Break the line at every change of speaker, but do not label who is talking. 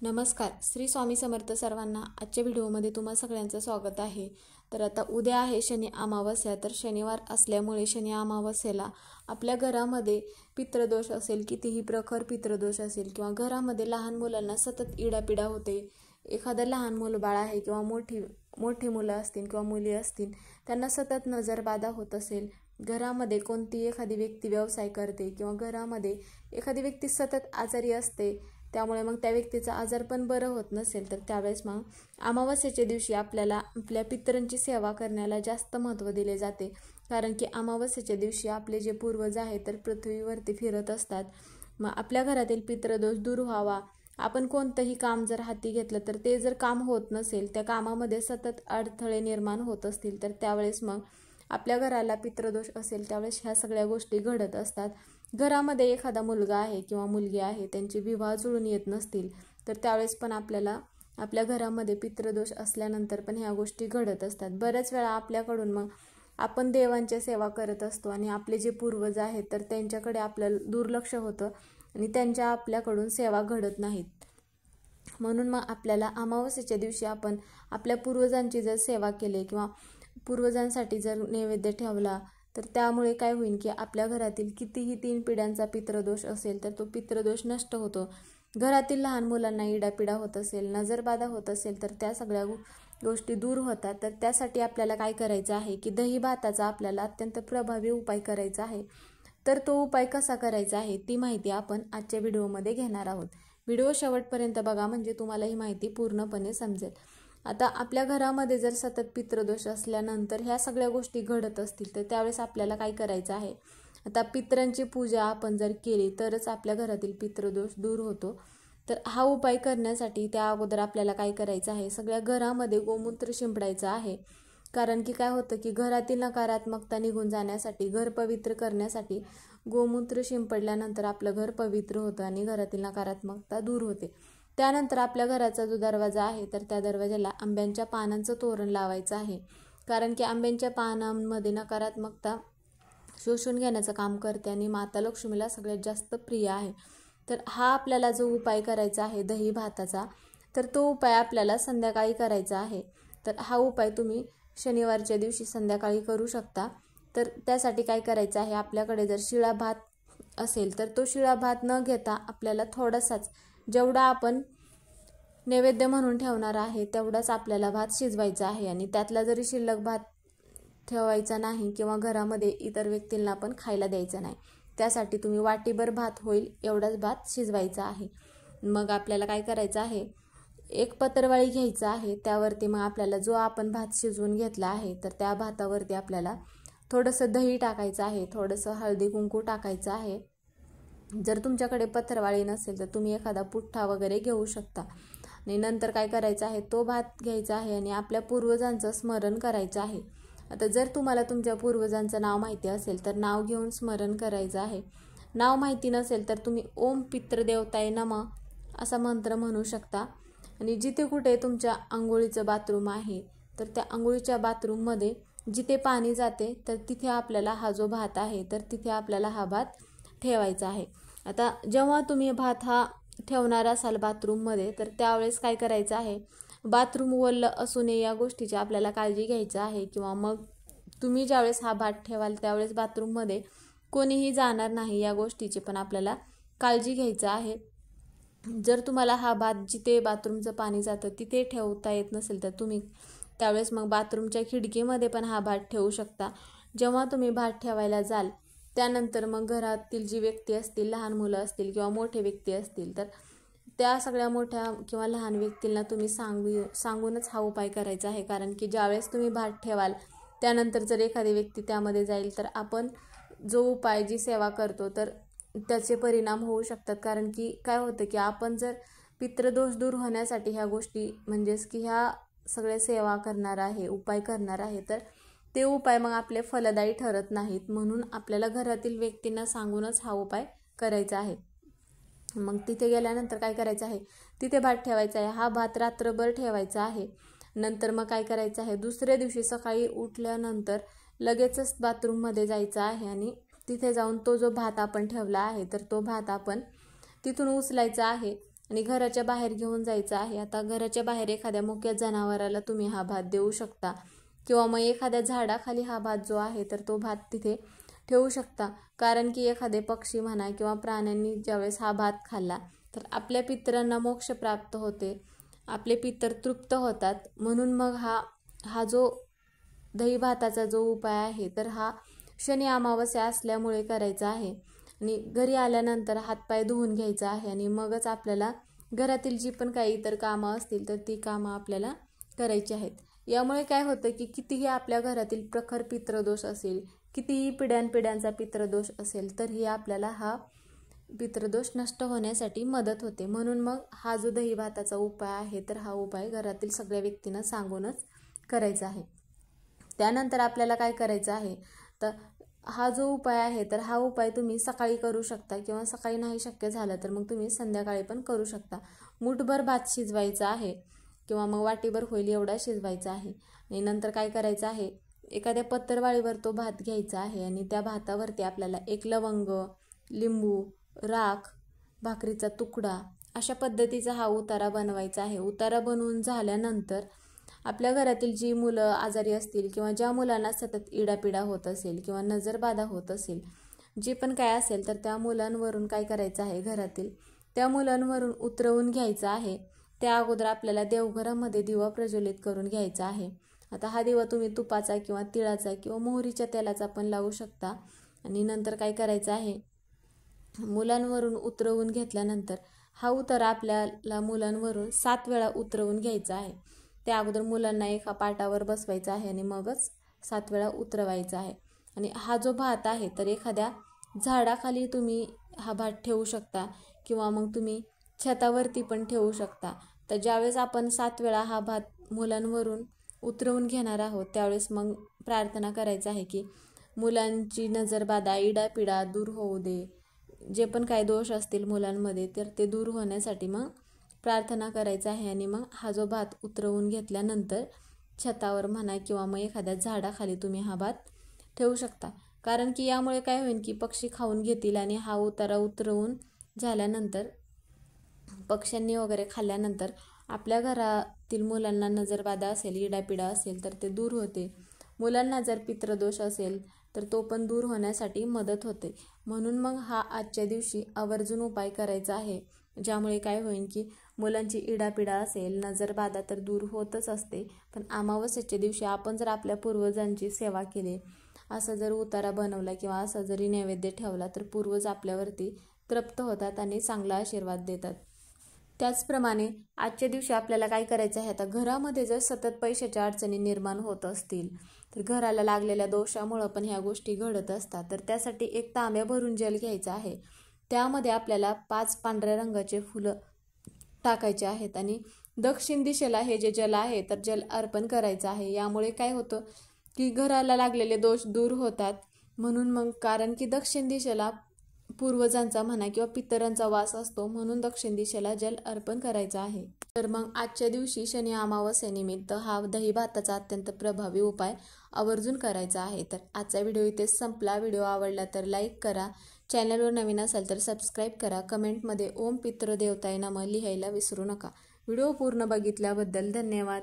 नमस्कार. श्री स्वामी समर्थ सर्वांना. आजच्या व्हिडिओमध्ये तुम्हा सगळ्यांचं स्वागत आहे. तर आता उद्या आहे शनी अमावस्या. तर शनिवार असल्यामुळे शनी अमावस्येला आपल्या घरामध्ये पितृदोष असेल, कितीही प्रखर पितृदोष असेल किंवा घरामध्ये लहान मुलांना सतत इडापिडा होते, एखादं लहान मूलबाळ आहे किंवा मोठी मुलं असतील किंवा मुली असतील, त्यांना सतत नजरबाधा होत असेल, घरामध्ये कोणती एखादी व्यक्ती व्यवसाय करते किंवा घरामध्ये एखादी व्यक्ती सतत आजारी असते, त्यामुळे मग त्या व्यक्तीचा आजार पण बरं होत नसेल, तर त्यावेळेस मग अमावस्येच्या दिवशी आपल्याला आपल्या पितरांची सेवा करण्याला जास्त महत्त्व दिले जाते. कारण की अमावस्येच्या दिवशी आपले जे पूर्वज आहेत तर पृथ्वीवरती फिरत असतात. मग आपल्या घरातील पितृदोष दूर व्हावा, आपण कोणतंही काम जर हाती घेतलं तर ते जर काम होत नसेल, त्या कामामध्ये सतत अडथळे निर्माण होत असतील, तर त्यावेळेस मग आपल्या घराला पितृदोष असेल त्यावेळेस ह्या सगळ्या गोष्टी घडत असतात. घरामध्ये एखादा मुलगा आहे किंवा मुलगी आहे, त्यांचे विवाह जुळून येत नसतील, तर त्यावेळेस पण आपल्याला आपल्या घरामध्ये पितृदोष असल्यानंतर पण ह्या गोष्टी घडत असतात. बऱ्याच वेळा आपल्याकडून मग आपण देवांची सेवा करत असतो आणि आपले जे पूर्वज आहेत तर त्यांच्याकडे आपल्याला दुर्लक्ष होतं आणि त्यांच्या आपल्याकडून सेवा घडत नाहीत. म्हणून मग आपल्याला अमावस्येच्या दिवशी आपण आपल्या पूर्वजांची जर सेवा केली किंवा पूर्वजांसाठी जर नैवेद्य ठेवला, तर त्यामुळे काय होईल की आपल्या घरातील कितीही 3 पिढ्यांचा पितृदोष असेल तर तो पितृदोष नष्ट होतो. घरातील लहान मुलांना इडापिडा होत असेल, नजरबाधा होत असेल, तर त्या सगळ्या गोष्टी दूर होतात. तर त्यासाठी आपल्याला काय करायचं आहे की दही भाताचा आपल्याला अत्यंत प्रभावी उपाय करायचा आहे. तर तो उपाय कसा करायचा आहे ती माहिती आपण आजच्या व्हिडिओमध्ये घेणार आहोत. व्हिडिओ शेवटपर्यंत बघा, म्हणजे तुम्हाला ही माहिती पूर्णपणे समजेल. आता आपल्या घरामध्ये जर सतत पितृदोष असल्यानंतर ह्या सगळ्या गोष्टी घडत असतील, तर त्यावेळेस आपल्याला काय करायचं आहे, आता पितरांची पूजा आपण जर केली तरच आपल्या घरातील पितृदोष दूर होतो. तर हा उपाय करण्यासाठी त्या अगोदर आपल्याला काय करायचं आहे, सगळ्या घरामध्ये गोमूत्र शिंपडायचं आहे. कारण की काय होतं की घरातील नकारात्मकता निघून जाण्यासाठी, घर पवित्र करण्यासाठी गोमूत्र शिंपडल्यानंतर आपलं घर पवित्र होतं आणि घरातील नकारात्मकता दूर होते. त्यानंतर आपल्या घराचा जो दरवाजा आहे तर त्या दरवाजाला आंब्यांच्या पानांचं तोरण लावायचं आहे. कारण की आंब्यांच्या पानांमध्ये नकारात्मकता शोषून घेण्याचं काम करते आणि माता लक्ष्मीला सगळ्यात जास्त प्रिय आहे. तर हा आपल्याला जो उपाय करायचा आहे दही भाताचा, तर तो उपाय आपल्याला संध्याकाळी करायचा आहे. तर हा उपाय तुम्ही शनिवारच्या दिवशी संध्याकाळी करू शकता. तर त्यासाठी काय करायचं आहे, आपल्याकडे जर शिळा भात असेल तर तो शिळा भात न घेता आपल्याला थोडासाच, जेवढा आपण नैवेद्य म्हणून ठेवणार आहे तेवढाच आपल्याला भात शिजवायचा आहे आणि त्यातला जरी शिल्लक भात ठेवायचा नाही किंवा घरामध्ये इतर व्यक्तींना पण खायला द्यायचा नाही. त्यासाठी तुम्ही वाटीभर भात होईल एवढाच भात शिजवायचा आहे. मग आपल्याला काय करायचं आहे, एक पत्रवाळी घ्यायचं आहे, त्यावरती मग आपल्याला जो आपण भात शिजवून घेतला आहे तर त्या भातावरती आपल्याला थोडंसं दही टाकायचं आहे, थोडंसं हळदी कुंकू टाकायचं आहे. जर तुमच्याकडे पत्रवाळी नसेल तर तुम्ही एखादा पुठ्ठा वगैरे घेऊ शकता. आणि नंतर काय करायचं आहे, तो भात घ्यायचा आहे आणि आपल्या पूर्वजांचं स्मरण करायचं आहे. आता जर तुम्हाला तुमच्या पूर्वजांचं नाव माहिती असेल तर नाव घेऊन स्मरण करायचं आहे. नाव माहिती नसेल तर तुम्ही ओम पितृदेवताय नमः असा मंत्र म्हणू शकता. आणि जिथे कुठे तुमच्या आंघोळीचं बाथरूम आहे तर त्या आंघोळीच्या बाथरूममध्ये जिथे पाणी जाते तर तिथे आपल्याला हा जो भात आहे तर तिथे आपल्याला हा भात ठेवायचा आहे. आता जेव्हा तुम्ही भात हा ठेवणार असाल बाथरूममध्ये, तर त्यावेळेस काय करायचं आहे, बाथरूम ओलं असू नये या गोष्टीची आपल्याला काळजी घ्यायची आहे. किंवा मग तुम्ही ज्यावेळेस हा भात ठेवाल त्यावेळेस बाथरूममध्ये कोणीही जाणार नाही या गोष्टीची पण आपल्याला काळजी घ्यायचं आहे. जर तुम्हाला हा भात जिथे बाथरूमचं पाणी जातं तिथे ठेवता येत नसेल तर तुम्ही त्यावेळेस मग बाथरूमच्या खिडकीमध्ये पण हा भात ठेवू शकता. जेव्हा तुम्ही भात ठेवायला जाल त्यानंतर मग घरातील जी व्यक्ती असतील, लहान मुलं असतील किंवा मोठे व्यक्ती असतील, तर त्या सगळ्या मोठ्या किंवा लहान व्यक्तींना तुम्ही सांगूनच हा उपाय करायचा आहे. कारण की ज्यावेळेस तुम्ही भात ठेवाल त्यानंतर जर एखादी व्यक्ती त्यामध्ये जाईल तर आपण जो उपाय, जी सेवा करतो तर त्याचे परिणाम होऊ शकतात. कारण की काय होतं की आपण जर पितृदोष दूर होण्यासाठी ह्या गोष्टी, म्हणजेच की ह्या सगळ्या सेवा करणार आहे, उपाय करणार आहे, तर ते उपाय मग आपले फलदायी ठरत नाहीत. म्हणून आपल्याला घरातील व्यक्तींना सांगूनच हा उपाय करायचा आहे. मग तिथे गेल्यानंतर काय करायचं आहे, तिथे भात ठेवायचा आहे. हा भात रात्रभर ठेवायचा आहे. नंतर मग काय करायचं आहे, दुसऱ्या दिवशी सकाळी उठल्यानंतर लगेचच बाथरूममध्ये जायचं आहे आणि तिथे जाऊन तो जो भात आपण ठेवला आहे तर तो भात आपण तिथून उचलायचा आहे आणि घराच्या बाहेर घेऊन जायचं आहे. आता घराच्या बाहेर एखाद्या मुक्या जनावराला तुम्ही हा भात देऊ शकता किंवा मग एखाद्या झाडाखाली हा भात जो आहे तर तो भात तिथे ठेवू शकता. कारण की एखादे पक्षी म्हणा किंवा प्राण्यांनी ज्यावेळेस हा भात खाल्ला तर आपल्या पितरांना मोक्ष प्राप्त होते, आपले पितर तृप्त होतात. म्हणून मग हा जो दही भाताचा जो उपाय आहे तर हा शनी अमावस्या असल्यामुळे करायचा आहे. आणि घरी आल्यानंतर हातपाय धुवून घ्यायचा आहे आणि मगच आपल्याला घरातील जी पण काही इतर कामं असतील तर ती कामं आपल्याला करायची आहेत. यामुळे काय होतं की कितीही आपल्या घरातील प्रखर पितृदोष असेल, कितीही पिढ्यानपिढ्यांचा पितृदोष असेल तरीही आपल्याला हा पितृदोष नष्ट होण्यासाठी मदत होते. म्हणून मग हा जो दही भाताचा उपाय आहे तर हा उपाय घरातील सगळ्या व्यक्तींना सांगूनच करायचा आहे. त्यानंतर आपल्याला काय करायचं आहे तर हा जो उपाय आहे तर हा उपाय तुम्ही सकाळी करू शकता किंवा सकाळी नाही शक्य झालं तर मग तुम्ही संध्याकाळी पण करू शकता. मुठभर भात शिजवायचा आहे किंवा मग वाटीभर होईल एवढा शिजवायचा आहे. आणि नंतर काय करायचं आहे, एखाद्या पत्तरवाळीवर तो भात घ्यायचा आहे आणि त्या भातावरती आपल्याला एक लवंग, लिंबू, राख, भाकरीचा तुकडा अशा पद्धतीचा हा उतारा बनवायचा आहे. उतारा बनवून झाल्यानंतर आपल्या घरातील जी मुलं आजारी असतील किंवा ज्या मुलांना सतत इडापिडा होत असेल किंवा नजरबाधा होत असेल, जे पण काय असेल तर त्या मुलांवरून काय करायचं आहे, घरातील त्या मुलांवरून उतरवून घ्यायचं आहे. त्या अगोदर आपल्याला देवघरामध्ये दिवा प्रज्वलित करून घ्यायचा आहे. आता हा दिवा तुम्ही तुपाचा किंवा तिळाचा किंवा मोहरीच्या तेलाचा पण लावू शकता. आणि नंतर काय करायचं आहे, मुलांवरून उतरवून घेतल्यानंतर हा उतारा आपल्याला मुलांवरून 7 वेळा उतरवून घ्यायचा आहे. त्या अगोदर मुलांना एका पाटावर बसवायचं आहे आणि मगच 7 वेळा उतरवायचा आहे. आणि हा जो भात आहे तर एखाद्या झाडाखाली तुम्ही हा भात ठेवू शकता किंवा मग तुम्ही छतावरती पण ठेवू शकता. तर ज्यावेळेस आपण 7 वेळा हा भात मुलांवरून उतरवून घेणार आहोत त्यावेळेस मग प्रार्थना करायचं आहे की मुलांची नजरबाधा, इडापिडा दूर होऊ दे, जे पण काही दोष असतील मुलांमध्ये तर ते दूर होण्यासाठी मग प्रार्थना करायचं आहे. आणि मग हा जो भात उतरवून घेतल्यानंतर छतावर म्हणा किंवा मग एखाद्या झाडाखाली तुम्ही हा भात ठेवू शकता. कारण की यामुळे काय होईल की पक्षी खाऊन घेतील आणि हा उतारा उतरवून झाल्यानंतर पक्ष्यांनी वगैरे खाल्ल्यानंतर आपल्या घरातील मुलांना नजरबाधा असेल, इडापिडा असेल तर ते दूर होते. मुलांना जर पितृदोष असेल तर तो पण दूर होण्यासाठी मदत होते. म्हणून मग हा आजच्या दिवशी आवर्जून उपाय करायचा आहे. ज्यामुळे काय होईल की मुलांची इडापिडा असेल, नजरबाधा तर दूर होतच असते, पण अमावस्येच्या दिवशी आपण जर आपल्या पूर्वजांची सेवा केली, असं जर उतारा बनवला किंवा असा जरी नैवेद्य ठेवला तर पूर्वज आपल्यावरती तृप्त होतात आणि चांगला आशीर्वाद देतात. त्याचप्रमाणे आजच्या दिवशी आपल्याला काय करायचं आहे, आता घरामध्ये जर सतत पैशाच्या अडचणी निर्माण होत असतील तर घराला लागलेल्या दोषामुळं पण ह्या गोष्टी घडत असतात. तर त्यासाठी एक तांब्या भरून जल घ्यायचा आहे. त्यामध्ये आपल्याला 5 पांढऱ्या रंगाचे फुलं टाकायचे आहेत आणि दक्षिण दिशेला हे जे जल आहे तर जल अर्पण करायचं आहे. यामुळे काय होतं की घराला लागलेले दोष दूर होतात. म्हणून मग कारण की दक्षिण दिशेला पूर्वजांचा म्हणा किंवा पितरांचा वास असतो, म्हणून दक्षिण दिशेला जल अर्पण करायचं आहे. तर मग आजच्या दिवशी शनी अमावस्येनिमित्त हा दही भाताचा अत्यंत प्रभावी उपाय आवर्जून करायचा आहे. तर आजचा व्हिडिओ इथेच संपला. व्हिडिओ आवडला तर लाईक करा, चॅनलवर नवीन असाल तर सबस्क्राईब करा, कमेंटमध्ये ओम पितृदेवताय नमः लिहायला विसरू नका. व्हिडिओ पूर्ण बघितल्याबद्दल धन्यवाद.